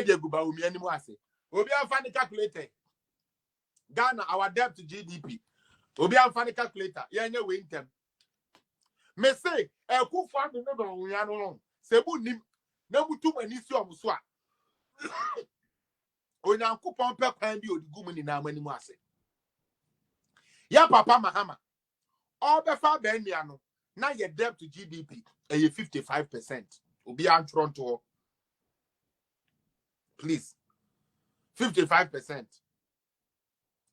Egu Bawumia anymore. I say, Obi a funny calculator. Ghana, our debt to GDP. Obi a funny calculator. Yeah, no winter. Me say, a coup for the number we are no. Sebu nim. No too many issue muswa. When I coupon per can be the woman in our money. Ya Papa Mahama. All the far Bendiano. Now your debt to GDP. And you 55%. Obi a Toronto. Please. 55%.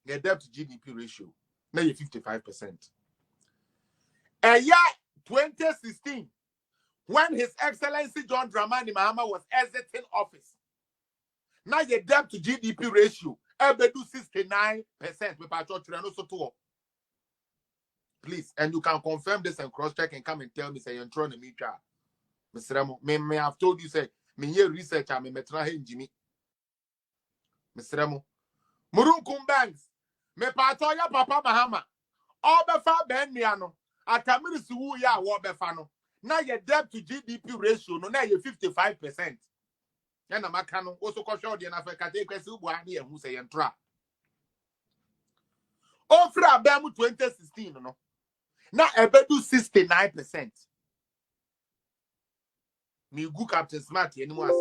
The debt to GDP ratio. Now you're 55%. A year 2016, when His Excellency John Dramani Mahama was exiting office. Now your debt to GDP ratio, do 69%. Please, and you can confirm this and cross-check and come and tell me, say, you're trying to meet her. Mr. Remo, me have told you, say, me here research, I'm a metra in Jimmy. Mr. Remo, Murunkum Banks, me patoya Papa Mahama, all befa ben miano, atamiri suwu ya wo befano. Now your debt to GDP ratio, no, now you're 55%. Yana makano, also caution the Africa, take a subu here who say and tra. Ofra Bemu 2016, no. Now I bet do 69%. Me good Captain Smart, anymore.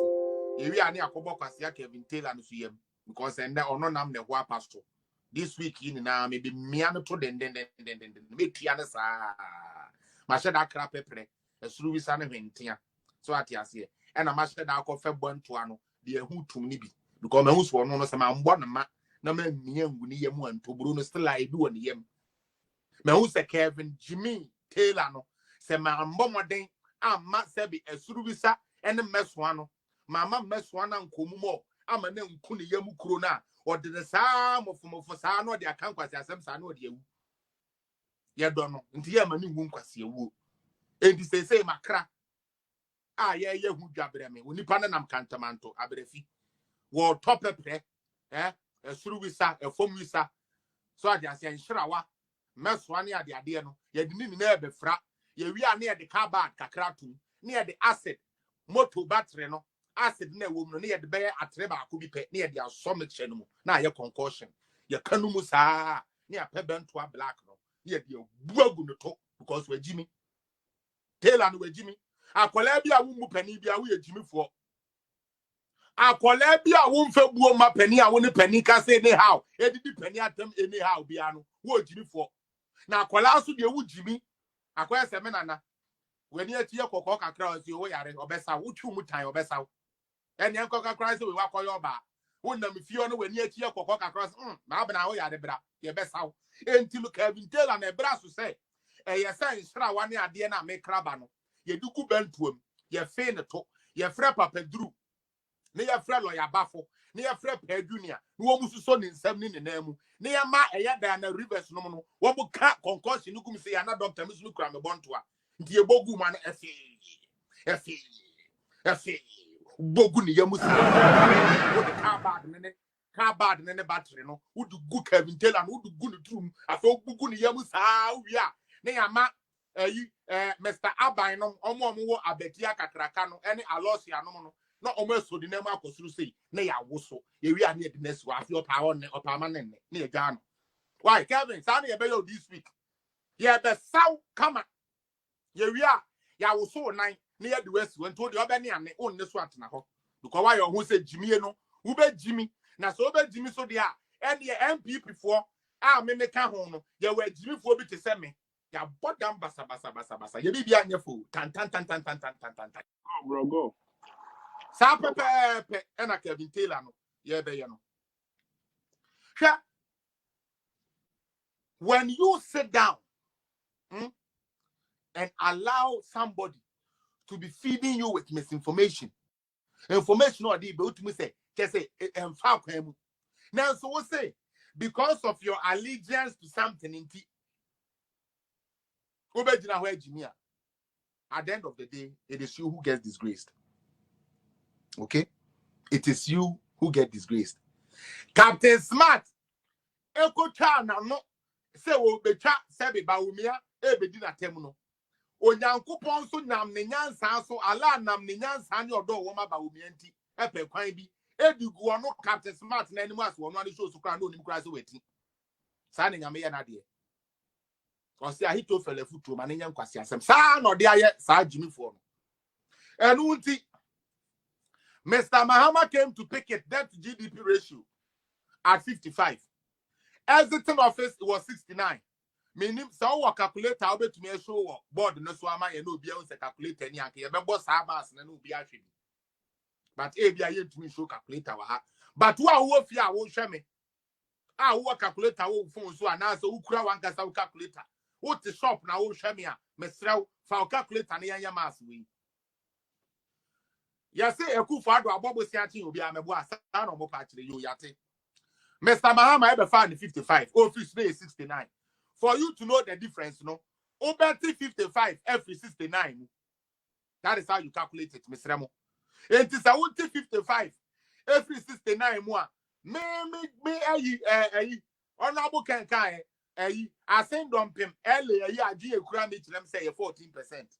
If we are near Kobokasia, Kevin Taylor, and Suyem, because and there are no name the war pastor. This week in now, maybe Miano to then, make Tiana, Mashada crap pepper, a through his son of Ventia. So at Yasia, and a master now coffee born to ano, the who to me, because my house was no some born a ma, no man, Niam, and to Bruno still I do on the yem. My house a Kevin, Jimmy, Taylor, no, say my bombarding. Ma sebi esurubisa ene meswano mama meswana nkomumo ama ne nkune yamu kuro na ode de saa mofo saa no de akankwase asem saa no de ewu ye do no nti ye ma ne hu nkwase ewu enti sese makra ye hu dwabere me onipa na nam kantamanto abrefi wo topepre esurubisa efomwisa so ade ase nhirawa meswane ade no ye de ni na ebefra ye wi ane ye de carbon kakratum ne ye de acid motor battery no acid na wo mu no ne ye de be atreba akobi pe ne ye de asomche no mu na ye concussion ye kanu mu saa ne ya pebento black no ye de buagu no to because we jimi Taylor no we jimi akola bia wo mu pani bia wo ye jimi fo akola bia wo mfa buo ma pani a wo ne pani ka say ne how e didi pani atam anyhow bia no wo jimi fo na akola so de wo jimi akwai semenana when you tie kokko kakra o si wo yare obesa wo twu mu tan obesa ene enko kakra se we wakoyo ba wonnam fie no when you tie kokko kakra na abena wo yare bra ye besa enti lu Kevin Taylor na bra so say ye say nsra wane ade na me kraba no ye dugu bentuom ye fe ne to ye frɛ Papa Duru ne ye frɛ lawyer Bafo ne ye frɛ Pa Junior ne wo musu so ne nsam ne nenamu ne ye ma eye da na rivers no no wo bu ka concussion gum se ya na doctor musu kura me bonto a nti ye bogu ma na efi bogu ne ye musu wo de car bad ne battery no wo du gu Kevin Taylor no wo du gu ne trum afa bogu ne ye musu a wi a ne ya ma Mr. Abai no omo wo abetia kakraka no ene alosia no no omo esodi na ma akosuru sei na ya woso ye wi ane de nesu afi opa on opa ma ne na ye gano why Kevin say ye be yo this week ye be saw kama ye wi a ya woso nan na ye de wesu nto de oba ne ane on ne so atena ho because why your hu say jimi no wo be jimi na so be jimi so de a ene MPP fo a me ka ho no ye wa jimi fo bi te se me ya bodam basa ye bi anya fo tan Oh, bro, go. Sa pepe ena Kevin Taylor no ye be ye no hwa when you sit down and allow somebody to be feeding you with misinformation information or the be utumi say say emfa kwan mu now so we say because of your allegiance to something inti obejina ho ajimi a at the end of the day it is you who gets disgraced. Okay, it is you who get disgraced. Captain Smart eko cha na no se wo betwa se be Bawumia e be di na tem no onyankopon so nam ne nyansa so ala nam ne nyansa ne odo wo ma Bawumia nti epe kwan bi Edi go no Captain Smart na animu ase wono ani show so kra no nim kra se weti sa na nyame ye na de o se Ahitofel afutuo ma na nya nkwase asem sa no de aye sa Jimmy for no enu nti Mr. Mahama came to pick it debt to GDP ratio at 55. Exiting office was 69. Meaning, so what calculator I'll be to me show board no so am I no be able to calculate any anke. You remember Sabas and no be actually. But ABI to me show calculator. But who fear won't show me. Ah, who calculator who phone so and answer who crowd one calculator. What the shop now won't show me. Mesrel for calculator near mass we. Yes, a coup for a bubble searching will be a meboa, son of actually you yate. Mr. Mahama ever found 55, office day 69. For you to know the difference, no, over 55, every 69. That is how you calculate it, Mr. Remo. It is a 55, every 69 more. Me, honorable can I send on Pim, earlier, yeah, G. Kramich, let me say 14%.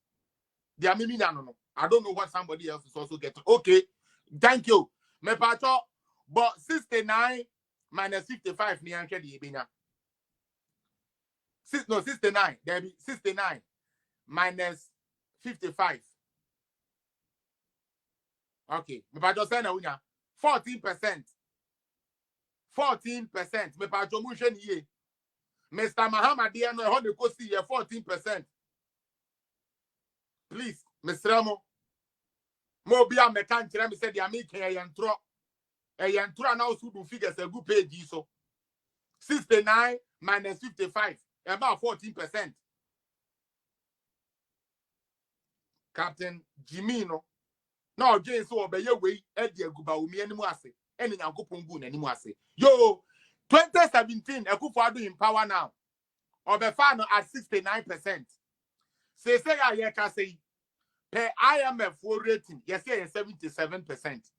They are maybe no. I don't know what somebody else is also getting. Okay, thank you. Me pato, but 69 minus 55 ni anke di ebenya. 69. There be 69 minus 55. Okay, me pato say na unya 14%. 14%. Me pato mu hwe ni ye. Mr. Mahama dey no e ho de ko si ye 14%. Please, Mr. Ramo. Mobia mekan kire me said ya make e yentro now so do figures a good page so 69 minus 55 about 14%. Captain Jimmy no now James so obey we e de aguba omi animu ase eni Nyankopon gu n'animu ase yo 2017 Akufo-Addo in power now obefa no at 69%. Say ya ka say per IMF rating, yes, 77%.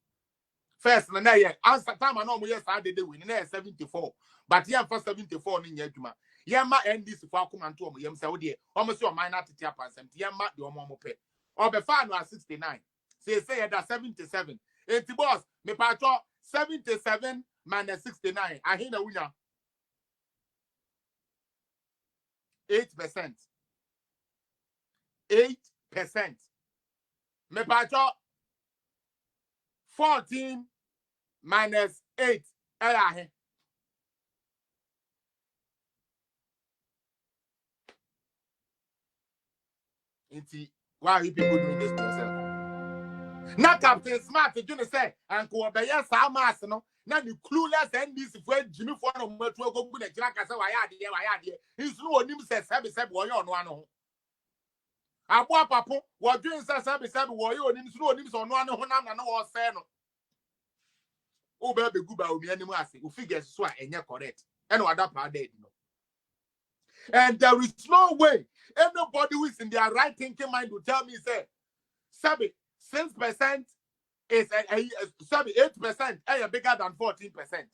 First, na answer time I know yes, I did win 74. But yeah, for 74 in Yajuma. Yama and this for Kumantu, Yam Saudi, almost your minor to Japan, Yama, your momo pay. Or the final 69. Say that 77. It's boss, me patro 77 minus 69. I hear the winner 8%. 8%. Me patro 14 minus 8. Why are you people doing this to yourself? Now Captain Smart, you say, Uncle Obey Samas, no, now the clueless and this friend Jimmy for no more to go good at Jack as I had. He's no one says, have said, boy, on one. Abua Papa, what doing says, boy, you and him on one who I'm no fair. Oh, baby, good by me anymore. Who figures so and you're correct. And what that part did, no. And there is no way anybody who is in their right thinking mind will tell me, say, 6% is 8% bigger than 14%.